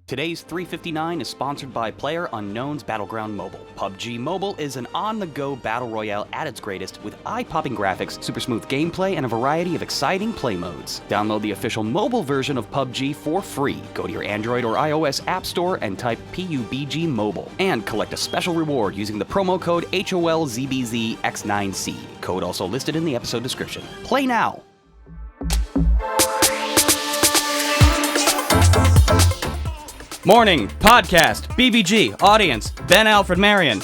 Today's 359 is sponsored by PlayerUnknown's Battleground Mobile. PUBG Mobile is an on-the-go battle royale at its greatest with eye-popping graphics, super smooth gameplay, and a variety of exciting play modes. Download the official mobile version of PUBG for free. Go to your Android or iOS app store and type PUBG Mobile. And collect a special reward using the promo code HOLZBZX9C. Code also listed in the episode description. Play now! Morning, podcast, BBG, audience, Ben, Alfred, Marion.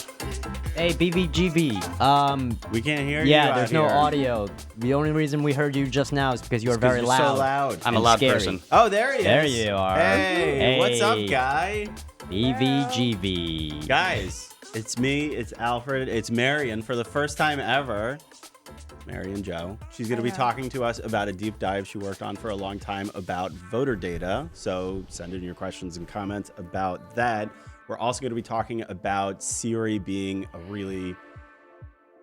Hey, BBGB. We can't hear you. Yeah, there's no here. audio. The only reason we heard you just now is because you were very you're loud. so loud. I'm a loud scary. person. Oh, there he is. There you are. Hey, what's up, guy? BBGB. Guys, it's me, it's Alfred, it's Marion for the first time ever. Marion Joe. She's going to be talking to us about a deep dive she worked on for a long time about voter data. So send in your questions and comments about that. We're also going to be talking about Siri being a really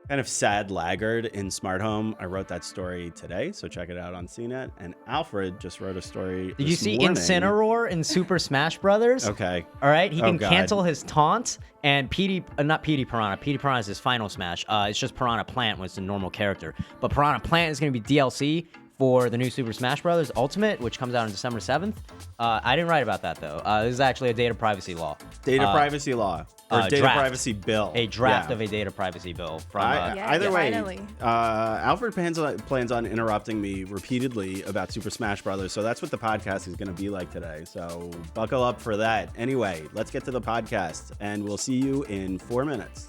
kind of sad laggard in smart home. I wrote that story today, so check it out on CNET. And Alfred just wrote a story. Did you see morning. Incineroar in Super Smash Brothers? Okay. All right, he can God. cancel his taunts, and not Petey Piranha. Petey Piranha is his final smash. It's just Piranha Plant was the normal character. But Piranha Plant is going to be DLC for the new Super Smash Bros. Ultimate, which comes out on December 7th. I didn't write about that, though. This is actually a data privacy law. Data privacy law. Or data draft. privacy bill. A draft Yeah. of a data privacy bill from Either way, finally. Alfred plans on interrupting me repeatedly about Super Smash Brothers, so that's what the podcast is going to be like today. So buckle up for that. Anyway, let's get to the podcast, and we'll see you in 4 minutes.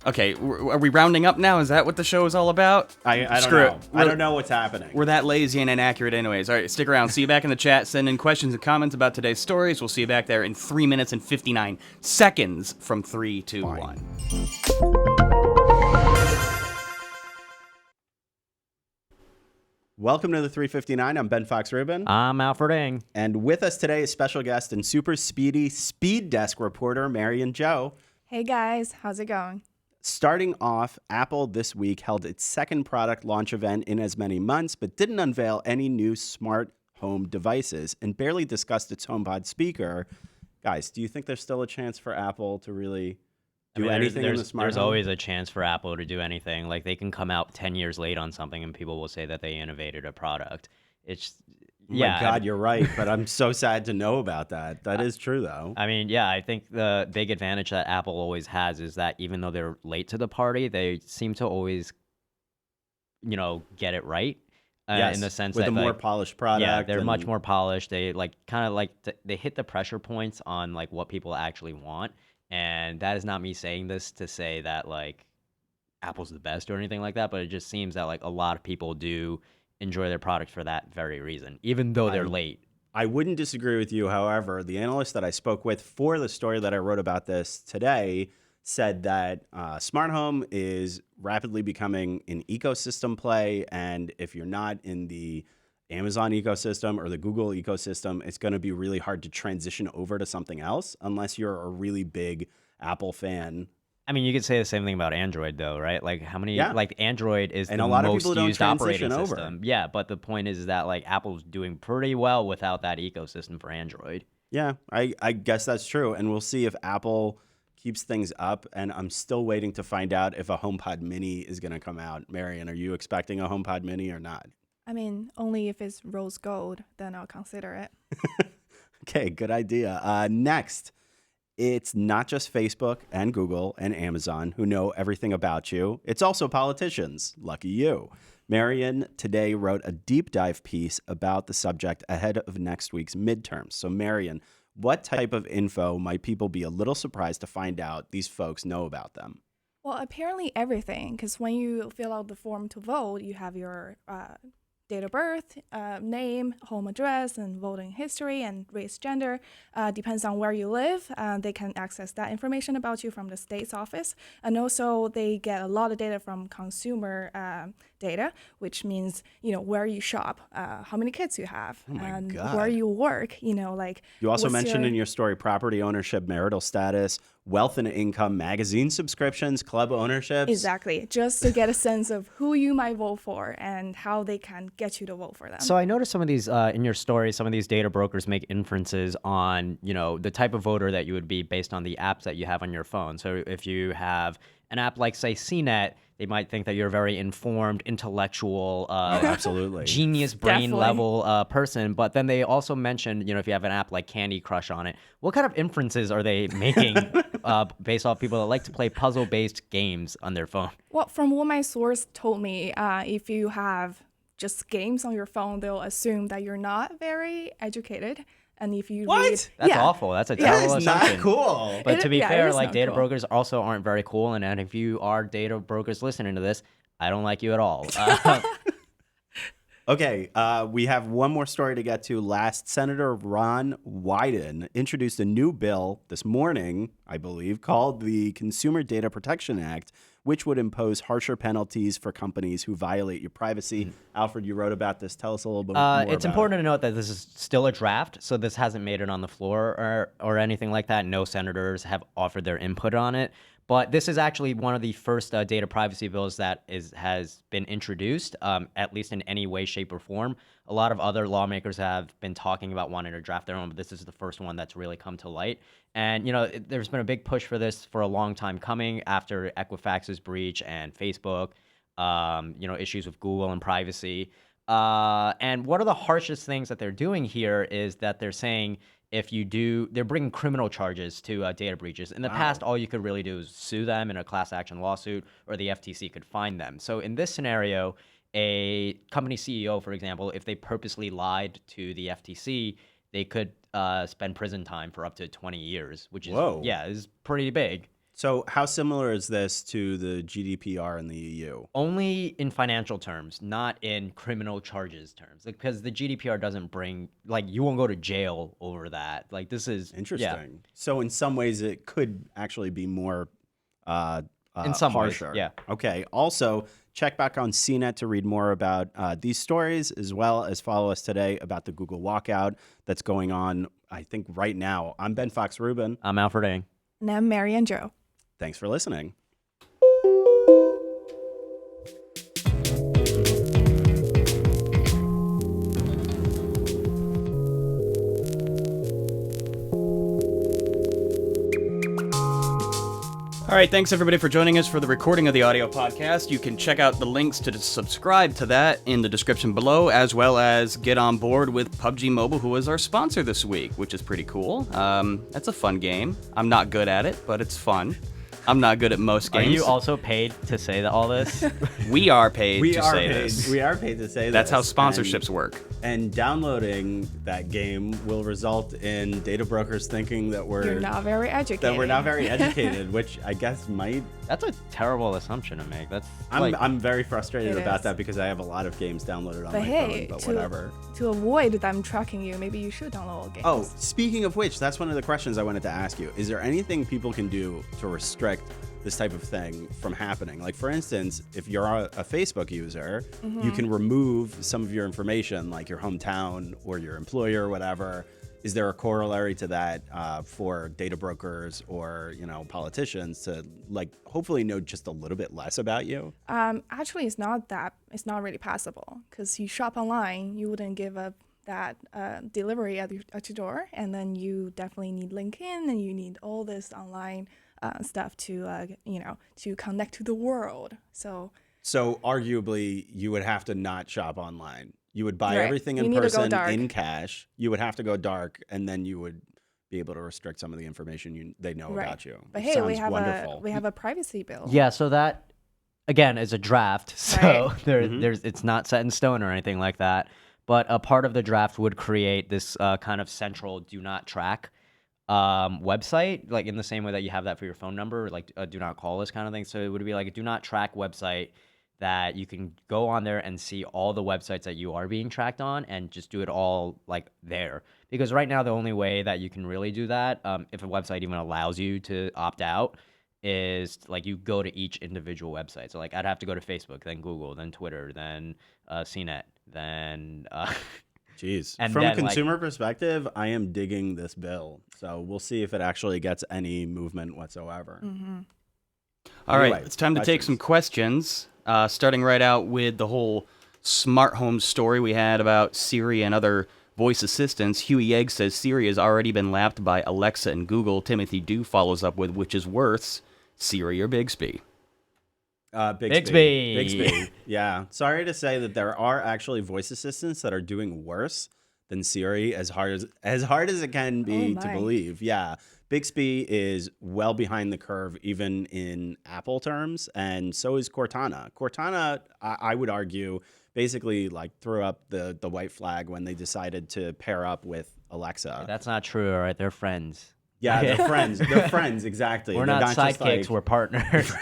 Okay, are we rounding up now? Is that what the show is all about? I don't Screw know. it. I don't know what's happening. We're that lazy and inaccurate anyways. All right, stick around. See you back in the chat. Send in questions and comments about today's stories. We'll see you back there in 3 minutes and 59 seconds from 3, 2, Fine. 1. Welcome to the 359. I'm Ben Fox Rubin. I'm Alfred Ng. And with us today is special guest and super speedy speed desk reporter Marion Joe. Hey guys, how's it going? Starting off, Apple this week held its second product launch event in as many months, but didn't unveil any new smart home devices and barely discussed its HomePod speaker. Guys, do you think there's still a chance for Apple to really do anything in the smart There's home? always a chance for Apple to do anything. Like, they can come out 10 years late on something and people will say that they innovated a product. It's... My God, you're right, but I'm so sad to know about that. That is true, though. I mean, yeah, I think the big advantage that Apple always has is that even though they're late to the party, they seem to always, get it right. Yes, in the sense with that a more polished product. yeah, they're much and- more polished. They they hit the pressure points on like what people actually want, and that is not me saying this to say that like Apple's the best or anything like that, but it just seems that like a lot of people do enjoy their product for that very reason, even though they're late. I wouldn't disagree with you. However, the analyst that I spoke with for the story that I wrote about this today said that smart home is rapidly becoming an ecosystem play. And if you're not in the Amazon ecosystem or the Google ecosystem, it's going to be really hard to transition over to something else unless you're a really big Apple fan. I mean, you could say the same thing about Android, though, right? Like, how many? Yeah. Like, Android is And the a lot of most people don't used operating transition over. system. Yeah, but the point is that like Apple's doing pretty well without that ecosystem for Android. Yeah, I guess that's true. And we'll see if Apple keeps things up. And I'm still waiting to find out if a HomePod Mini is going to come out. Marion, are you expecting a HomePod Mini or not? I mean, only if it's rose gold, then I'll consider it. Okay, good idea. Next, it's not just Facebook and Google and Amazon who know everything about you. It's also politicians. Lucky you. Marion today wrote a deep dive piece about the subject ahead of next week's midterms. So Marion, what type of info might people be a little surprised to find out these folks know about them? Well, apparently everything, because when you fill out the form to vote, you have your date of birth, name, home address, and voting history, and race, gender. Depends on where you live. They can access that information about you from the state's office. And also, they get a lot of data from consumer data, which means, where you shop, how many kids you have, and God. where you work, like. You also what's mentioned your- in your story property ownership, marital status, wealth and income, magazine subscriptions, club ownerships. Exactly, just to get a sense of who you might vote for and how they can get you to vote for them. So I noticed some of these in your story, some of these data brokers make inferences on, the type of voter that you would be based on the apps that you have on your phone. So if you have an app like, say, CNET, they might think that you're a very informed, intellectual, Absolutely. genius brain Definitely. level person. But then they also mentioned, if you have an app like Candy Crush on it, what kind of inferences are they making based off people that like to play puzzle-based games on their phone? Well, from what my source told me, if you have just games on your phone, they'll assume that you're not very educated. And if you What? read, That's yeah, awful. That's a That terrible is not assumption. cool. But to be It fair, is like not data cool. brokers also aren't very cool. And if you are data brokers listening to this, I don't like you at all. Okay, we have one more story to get to. Last, Senator Ron Wyden introduced a new bill this morning, I believe, called the Consumer Data Protection Act, which would impose harsher penalties for companies who violate your privacy. Alfred, you wrote about this. Tell us a little bit more It's about important to note that this is still a draft, so this hasn't made it on the floor or anything like that. No senators have offered their input on it. But this is actually one of the first data privacy bills that has been introduced, at least in any way, shape, or form. A lot of other lawmakers have been talking about wanting to draft their own, but this is the first one that's really come to light. And, there's been a big push for this for a long time coming after Equifax's breach and Facebook, issues with Google and privacy. And one of the harshest things that they're doing here is that they're saying they're bringing criminal charges to data breaches. In the past, all you could really do is sue them in a class action lawsuit, or the FTC could fine them. So in this scenario, a company CEO, for example, if they purposely lied to the FTC, they could spend prison time for up to 20 years, which is pretty big. So how similar is this to the GDPR in the EU? Only in financial terms, not in criminal charges terms, because the GDPR doesn't bring, you won't go to jail over that. This is Interesting. Yeah. So in some ways, it could actually be more In some ways, harsher. yeah. Okay. Also, check back on CNET to read more about these stories, as well as follow us today about the Google walkout that's going on, I think, right now. I'm Ben Fox Rubin. I'm Alfred Ng. And I'm Mary and Joe. Thanks for listening. All right, thanks everybody for joining us for the recording of the audio podcast. You can check out the links to subscribe to that in the description below, as well as get on board with PUBG Mobile, who is our sponsor this week, which is pretty cool. That's a fun game. I'm not good at it, but it's fun. I'm not good at most Are games. you also paid to say all this? We are paid We to are say paid. this. We are paid to say That's how this. sponsorships work. And downloading that game will result in data brokers thinking that You're not very educated. we're not very educated, which I guess might. That's a terrible assumption to make. That's I'm very frustrated It about is. that because I have a lot of games downloaded on But my hey, phone. But whatever. to avoid them tracking you, maybe you should download games. Oh, speaking of which, that's one of the questions I wanted to ask you. Is there anything people can do to restrict this type of thing from happening? Like, for instance, if you're a Facebook user, you can remove some of your information, like your hometown or your employer or whatever. Is there a corollary to that for data brokers or, politicians to hopefully know just a little bit less about you? Actually, it's not really possible because you shop online, you wouldn't give up that delivery at your door, and then you definitely need LinkedIn and you need all this online stuff to to connect to the world. So arguably, you would have to not shop online. You would buy Right. everything You in need to go person dark. in cash. You would have to go dark, and then you would be able to restrict some of the information they know right. about you. But which hey, sounds wonderful. we have a privacy bill. Yeah, so that again is a draft, so Right. there's it's not set in stone or anything like that. But a part of the draft would create this kind of central do not track website, like in the same way that you have that for your phone number, like a do not call list kind of thing. So it would be like a do not track website that you can go on there and see all the websites that you are being tracked on and just do it all like there. Because right now the only way that you can really do that, if a website even allows you to opt out, is like you go to each individual website. So like I'd have to go to Facebook, then Google, then Twitter, then CNET, then Jeez. and From a then like consumer perspective, I am digging this bill. So we'll see if it actually gets any movement whatsoever. All right, Anyway, it's time to take some questions. Starting right out with the whole smart home story we had about Siri and other voice assistants. Huey Egg says Siri has already been lapped by Alexa and Google. Timothy Dew follows up with which is worse, Siri or Bixby? Bixby. Bixby. Yeah. Sorry to say that there are actually voice assistants that are doing worse than Siri, as hard as it can be to my. believe. Yeah. Bixby is well behind the curve, even in Apple terms, and so is Cortana. Cortana, I would argue, basically like threw up the white flag when they decided to pair up with Alexa. that's not true, all right? They're friends. Yeah, they're friends. They're friends, exactly. We're They're not just sidekicks, like- we're partners.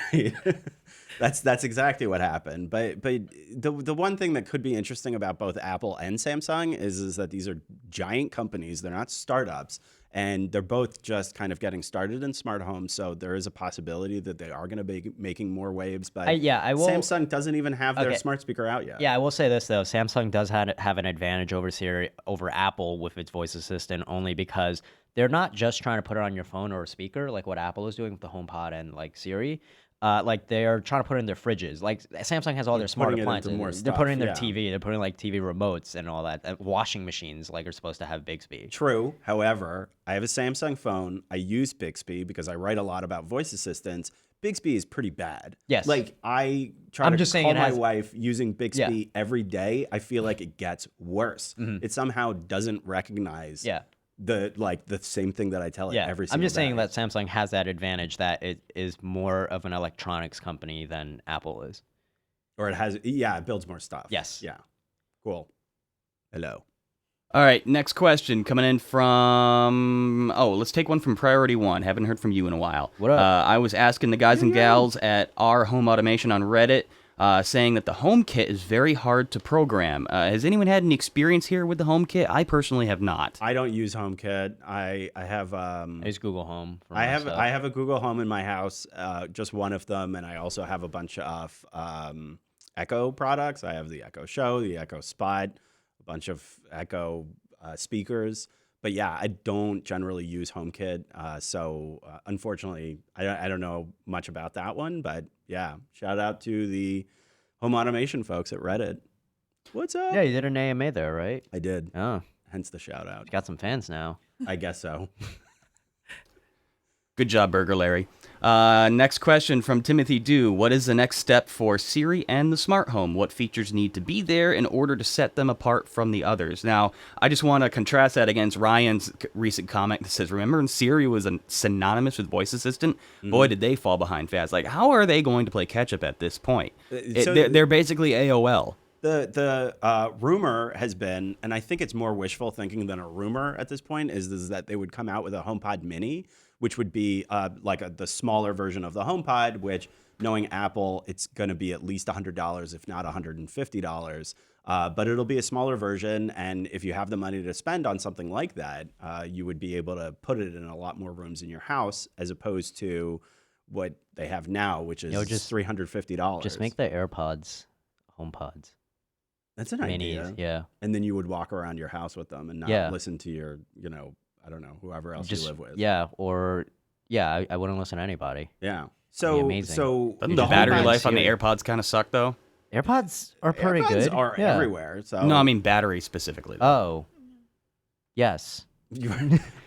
That's exactly what happened. But the one thing that could be interesting about both Apple and Samsung is that these are giant companies. They're not startups, and they're both just kind of getting started in smart homes. So there is a possibility that they are going to be making more waves. But I will. Samsung doesn't even have their Okay. smart speaker out yet. Yeah, I will say this though. Samsung does have an advantage over Apple with its voice assistant only because they're not just trying to put it on your phone or a speaker like what Apple is doing with the HomePod and like Siri. Like they're trying to put it in their fridges. Like Samsung has all their smart putting it into appliances. more They're stuff, putting in their yeah. TV. They're putting like TV remotes and all that. Washing machines like are supposed to have Bixby. True. However, I have a Samsung phone. I use Bixby because I write a lot about voice assistants. Bixby is pretty bad. Yes. Like I try I'm to just saying call it my has- wife using Bixby every day. I feel like it gets worse. It somehow doesn't recognize Yeah. the same thing that I tell it Yeah, every single I'm just saying day. that Samsung has that advantage that it is more of an electronics company than Apple is. Or it builds more stuff. Yes. Yeah. Cool. Hello. All right, next question coming in from... Oh, let's take one from Priority One. Haven't heard from you in a while. What up? I was asking the guys and gals at our home automation on Reddit, saying that the HomeKit is very hard to program. Has anyone had any experience here with the HomeKit? I personally have not. I don't use HomeKit. I have I use Google Home. For I my have stuff. I have a Google Home in my house, just one of them, and I also have a bunch of Echo products. I have the Echo Show, the Echo Spot, a bunch of Echo speakers. But yeah, I don't generally use HomeKit, so unfortunately, I don't know much about that one. But yeah, shout out to the home automation folks at Reddit. What's up? Yeah, you did an AMA there, right? I did. Oh, Hence the shout out. you got some fans now. I guess so. Good job, Burger Larry. Next question from Timothy Dew. What is the next step for Siri and the smart home? What features need to be there in order to set them apart from the others? Now, I just want to contrast that against Ryan's recent comment that says, remember when Siri was synonymous with voice assistant? Boy, did they fall behind fast. Like, how are they going to play catch up at this point? They're basically AOL. The rumor has been, and I think it's more wishful thinking than a rumor at this point, is that they would come out with a HomePod Mini, which would be the smaller version of the HomePod, which, knowing Apple, it's going to be at least $100, if not $150. But it'll be a smaller version, and if you have the money to spend on something like that, you would be able to put it in a lot more rooms in your house, as opposed to what they have now, which is just $350. Just make the AirPods HomePods. That's an Minis, idea. yeah. And then you would walk around your house with them and not listen to your, I don't know, whoever else you live with. Yeah, I wouldn't listen to anybody. Yeah. So, amazing. Doesn't the battery HomePod life on the Siri- AirPods kind of suck, though? AirPods are pretty AirPods good. are yeah. everywhere. So No, I mean battery specifically. though. Oh, yes.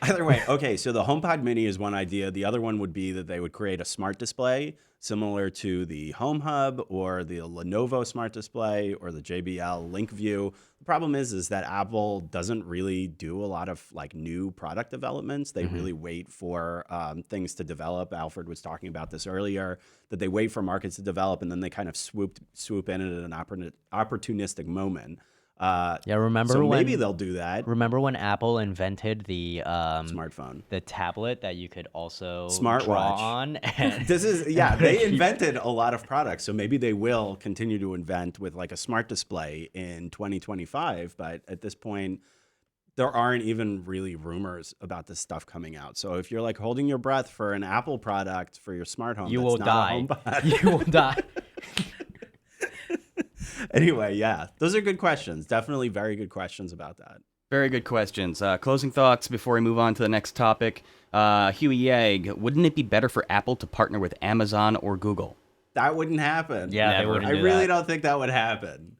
Either way, okay, so the HomePod Mini is one idea. The other one would be that they would create a smart display similar to the Home Hub or the Lenovo Smart Display or the JBL LinkView. The problem is that Apple doesn't really do a lot of new product developments. They really wait for things to develop. Alfred was talking about this earlier, that they wait for markets to develop and then they kind of swoop in at an opportunistic moment. Remember So when maybe they'll do that. Remember when Apple invented the Smartphone. the tablet that you could also Smartwatch. draw on? And They invented a lot of products, so maybe they will continue to invent with a smart display in 2025. But at this point, there aren't even really rumors about this stuff coming out. So if you're like holding your breath for an Apple product for your smart home, You that's will not die. a HomePod. You will die. Anyway, yeah, those are good questions. Definitely very good questions about that. Very good questions. Closing thoughts before we move on to the next topic. Huey Yag, wouldn't it be better for Apple to partner with Amazon or Google? That wouldn't happen. Yeah, they Never. wouldn't I do really that. don't think that would happen.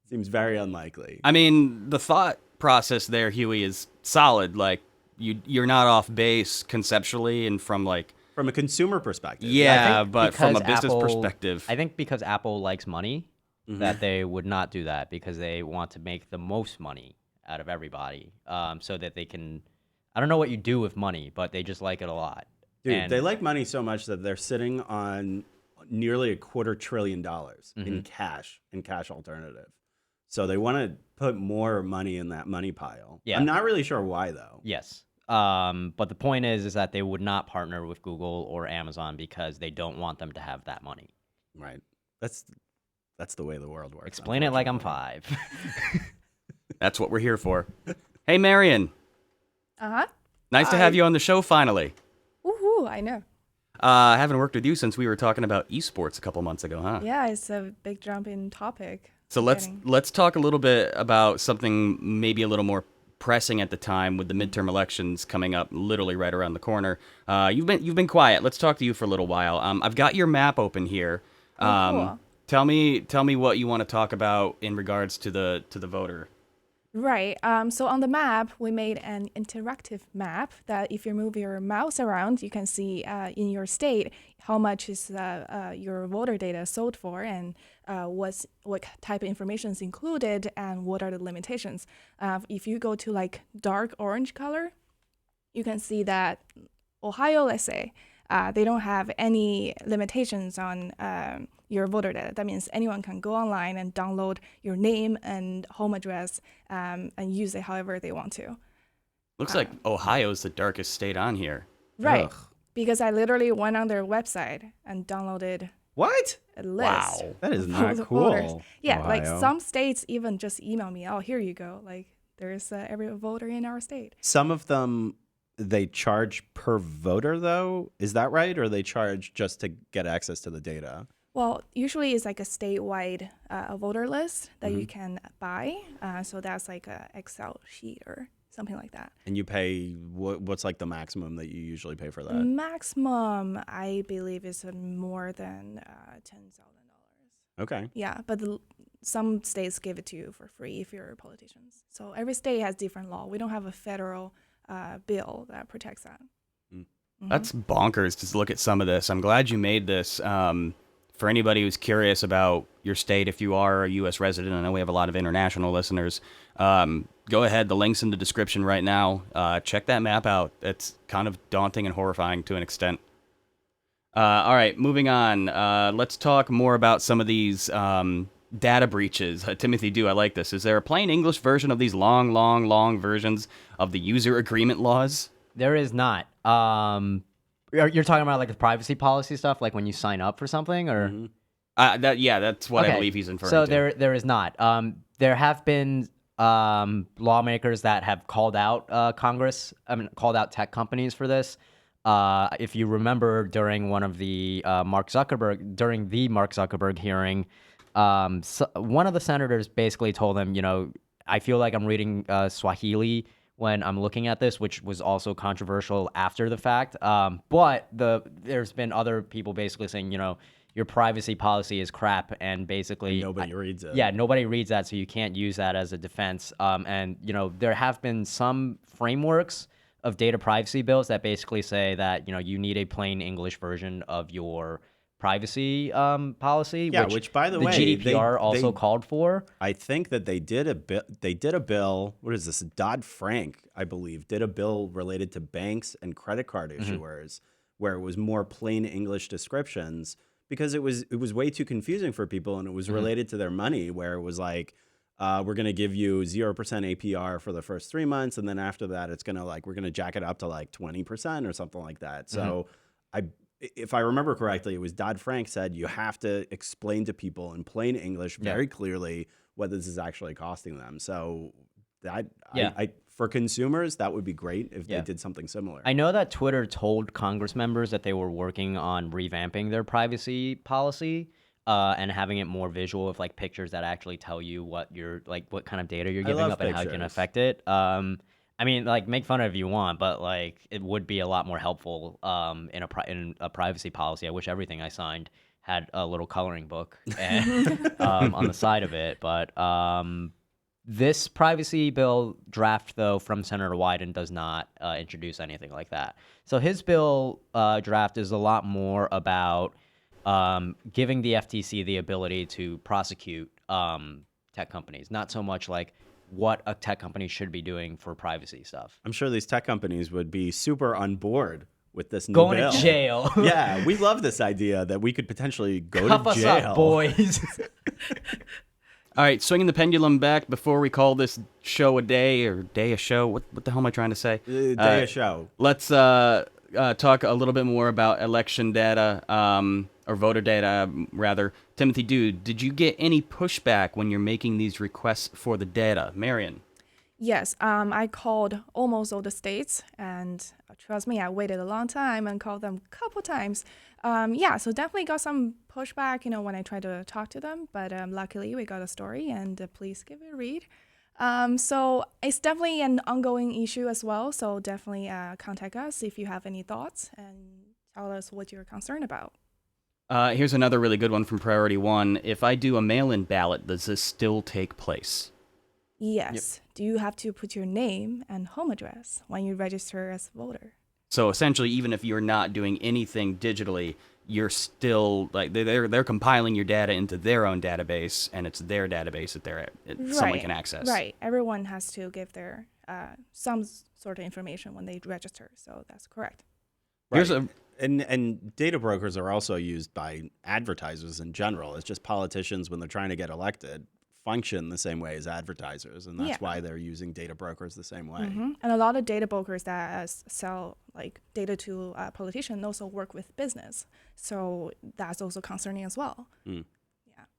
Seems very unlikely. I mean, the thought process there, Huey, is solid. Like, you're not off base conceptually and from like, From a consumer perspective. yeah, I think but from a because business Apple- perspective. I think because Apple likes money, that they would not do that because they want to make the most money out of everybody, so that they can. I don't know what you do with money, but they just like it a lot. Dude, And- they like money so much that they're sitting on nearly $250 billion in cash alternative. So they want to put more money in that money pile. Yeah. I'm not really sure why though. Yes. But the point is that they would not partner with Google or Amazon because they don't want them to have that money. Right. That's the way the world works. Explain it like I'm unfortunately. 5. That's what we're here for. Hey, Marion. Uh-huh. Nice to have you on the show finally. Woohoo, I know. I haven't worked with you since we were talking about esports a couple months ago, huh? Yeah, it's a big jump in topic. So let's Getting- talk a little bit about something maybe a little more pressing at the time with the midterm elections coming up literally right around the corner. You've been quiet. Let's talk to you for a little while. I've got your map open here. cool. Tell me what you want to talk about in regards to the voter. Right. So on the map, we made an interactive map that if you move your mouse around, you can see in your state how much is your voter data sold for and what type of information is included and what are the limitations. If you go to like dark orange color, you can see that Ohio, let's say, they don't have any limitations on your voter data. That means anyone can go online and download your name and home address and use it however they want to. Looks like Ohio's the darkest state on here. Right. Ugh. Because I literally went on their website and downloaded What? a list. Wow. That is of not the cool. voters. Yeah, like Ohio. some states even just email me, oh, here you go. Like there's every voter in our state. Some of them they charge per voter though. Is that right? Or they charge just to get access to the data? Well, usually it's like a statewide voter list that you can buy. So that's like a Excel sheet or something like that. And you pay what's like the maximum that you usually pay for that? Maximum, I believe, is more than $10,000. Okay. Yeah, but some states give it to you for free if you're politicians. So every state has different law. We don't have a federal bill that protects that. That's bonkers to look at some of this. I'm glad you made this. For anybody who's curious about your state, if you are a U.S. resident, I know we have a lot of international listeners. Go ahead. The link's in the description right now. Check that map out. It's kind of daunting and horrifying to an extent. All right, moving on. Let's talk more about some of these data breaches. Timothy I like this. Is there a plain English version of these long versions of the user agreement laws? There is not. You're talking about like the privacy policy stuff, like when you sign up for something, or That's what I Okay, believe he's inferring so to. there is not. There have been lawmakers that have called out called out tech companies for this. If you remember, during one of the Mark Zuckerberg hearing, one of the senators basically told him, I feel like I'm reading Swahili when I'm looking at this, which was also controversial after the fact. But there's been other people basically saying, your privacy policy is crap, and basically Nobody reads it. Yeah, nobody reads that, so you can't use that as a defense. And there have been some frameworks of data privacy bills that basically say that you need a plain English version of your privacy policy. Yeah, which by the way, GDPR also called for. I think that they did a bill. What is this? Dodd-Frank, I believe, did a bill related to banks and credit card issuers, where it was more plain English descriptions because it was way too confusing for people, and it was related to their money, where it was like, we're gonna give you 0% APR for the first 3 months, and then after that, it's gonna we're gonna jack it up to like 20% or something like that. So if I remember correctly, it was Dodd-Frank said you have to explain to people in plain English very clearly what this is actually costing them. So I for consumers, that would be great if they did something similar. I know that Twitter told Congress members that they were working on revamping their privacy policy and having it more visual with like pictures that actually tell you what what kind of data you're giving up and how you can affect it. I mean, like, make fun of it if you want, but like, it would be a lot more helpful in a privacy policy. I wish everything I signed had a little coloring book and, on the side of it. But this privacy bill draft, though, from Senator Wyden does not introduce anything like that. So his bill draft is a lot more about giving the FTC the ability to prosecute tech companies, not so much like what a tech company should be doing for privacy stuff. I'm sure these tech companies would be super on board with this new Going bill. to jail. Yeah, we love this idea that we could potentially go Cuff to jail. us up, boys. All right, swinging the pendulum back before we call this show a day or day a show. What the hell am I trying to say? Day a show. Let's talk a little bit more about election data, or voter data, rather. Timothy Dude, did you get any pushback when you're making these requests for the data? Marion? Yes, I called almost all the states, and trust me, I waited a long time and called them a couple times. So definitely got some pushback, when I tried to talk to them, but luckily we got a story, and please give it a read. So it's definitely an ongoing issue as well, so definitely contact us if you have any thoughts and tell us what you're concerned about. Here's another really good one from Priority One. If I do a mail-in ballot, does this still take place? Yes. Yep. Do you have to put your name and home address when you register as a voter? So essentially, even if you're not doing anything digitally, you're still like they're compiling your data into their own database, and it's their database that someone can access. Right. Everyone has to give their some sort of information when they register. So that's correct. Right. And data brokers are also used by advertisers in general. It's just politicians, when they're trying to get elected, function the same way as advertisers, and that's why they're using data brokers the same way. Mm-hmm. And a lot of data brokers that sell like data to politicians also work with business, so that's also concerning as well.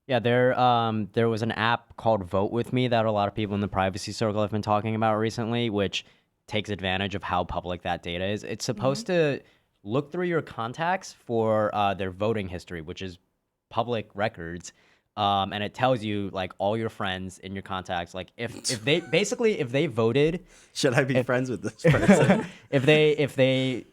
Yeah, there was an app called Vote With Me that a lot of people in the privacy circle have been talking about recently, which takes advantage of how public that data is. It's supposed to look through your contacts for their voting history, which is public records. And it tells you like all your friends in your contacts, like if they voted, should I be friends with this person? if they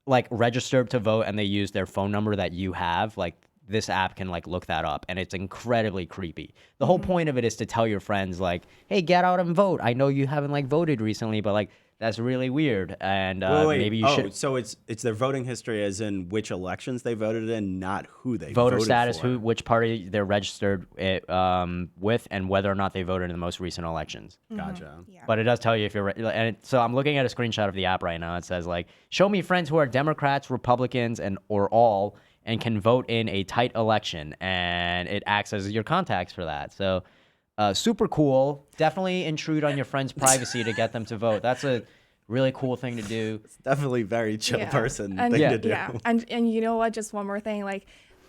like registered to vote and they use their phone number that you have, like this app can like look that up, and it's incredibly creepy. The whole point of it is to tell your friends like, hey, get out and vote. I know you haven't like voted recently, but like that's really weird, and maybe you should. So it's their voting history, as in which elections they voted in, not who they voter voted status, for. which party they're registered with, and whether or not they voted in the most recent elections. Gotcha. Yeah. But it does tell you if you're, so I'm looking at a screenshot of the app right now. It says like, show me friends who are Democrats, Republicans, or all, and can vote in a tight election, and it acts as your contacts for that. So. Super cool. Definitely intrude on your friends' privacy to get them to vote. That's a really cool thing to do. It's definitely very chill person thing to do. Yeah, and you know what? Just one more thing. Like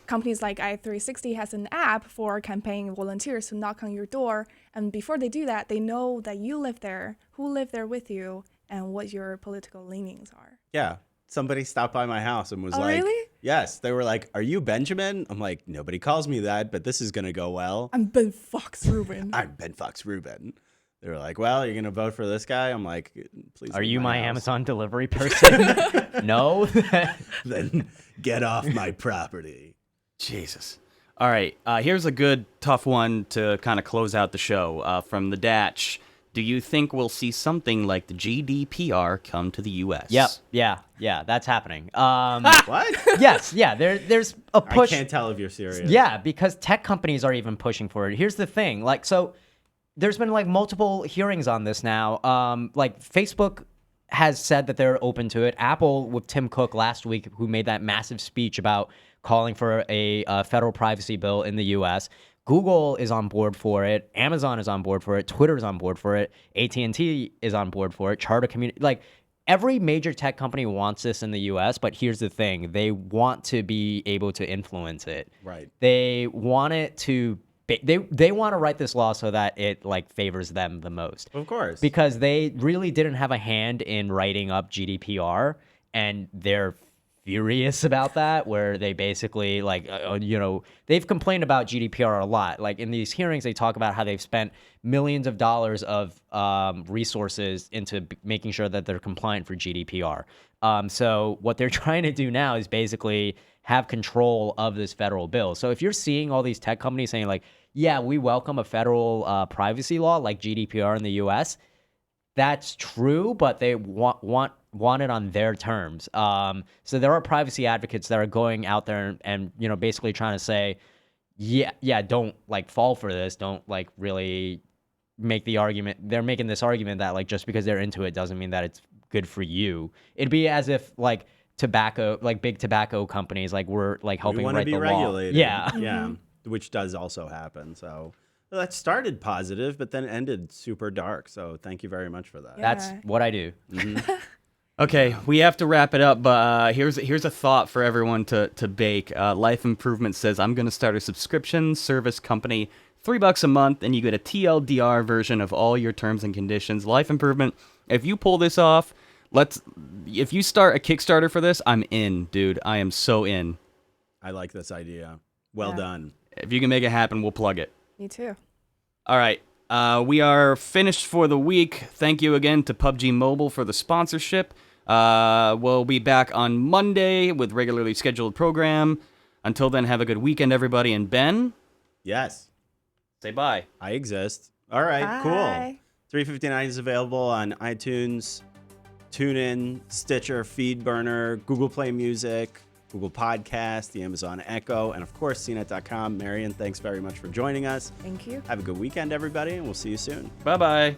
companies like i360 has an app for campaign volunteers who knock on your door, and before they do that, they know that you live there, who live there with you, and what your political leanings are. Yeah. Somebody stopped by my house and was like, really? Yes. They were like, are you Benjamin? I'm like, nobody calls me that, but this is going to go well. I'm Ben Fox Rubin. I'm Ben Fox Rubin. They were like, well, you're going to vote for this guy? I'm like, please. Are you my house. Amazon delivery person? No? Then get off my property. Jesus. All right. Here's a good, tough one to kind of close out the show from the Datch. Do you think we'll see something like the GDPR come to the U.S.? Yep. Yeah, that's happening. What? Yes, yeah, there's a push. I can't tell if you're serious. Yeah, because tech companies are even pushing for it. Here's the thing, like, so there's been like multiple hearings on this now. Like Facebook has said that they're open to it. Apple with Tim Cook last week, who made that massive speech about calling for a federal privacy bill in the U.S., Google is on board for it. Amazon is on board for it. Twitter is on board for it. AT&T is on board for it. Charter Community, like every major tech company wants this in the U.S., but here's the thing. They want to be able to influence it. Right. They want it to they want to write this law so that it like favors them the most. Of course. Because they really didn't have a hand in writing up GDPR, and they're furious about that, where they basically like they've complained about GDPR a lot. Like in these hearings, they talk about how they've spent millions of dollars of resources into making sure that they're compliant for GDPR. So what they're trying to do now is basically have control of this federal bill. So if you're seeing all these tech companies saying like, yeah, we welcome a federal privacy law like GDPR in the US, that's true, but they want it on their terms. So there are privacy advocates that are going out there and basically trying to say, yeah, don't like fall for this. Don't like really make the argument. They're making this argument that like just because they're into it doesn't mean that it's good for you. It'd be as if like tobacco, like big tobacco companies, like we're like helping write the law. Yeah, yeah, which does also happen. So that started positive, but then ended super dark. So thank you very much for that. That's what I do. Okay, we have to wrap it up, but here's a thought for everyone to bake. Life Improvement says, I'm going to start a subscription service company, $3 a month, and you get a TLDR version of all your terms and conditions. Life Improvement, if you pull this off, if you start a Kickstarter for this, I'm in, dude. I am so in. I like this idea. Well done. If you can make it happen, we'll plug it. Me too. All right. We are finished for the week. Thank you again to PUBG Mobile for the sponsorship. We'll be back on Monday with regularly scheduled program. Until then, have a good weekend, everybody. And Ben? Yes. Say bye. I exist. All right, Bye. cool. 359 is available on iTunes, TuneIn, Stitcher, FeedBurner, Google Play Music, Google Podcast, the Amazon Echo, and of course, CNET.com. Marian, thanks very much for joining us. Thank you. Have a good weekend, everybody, and we'll see you soon. Bye-bye.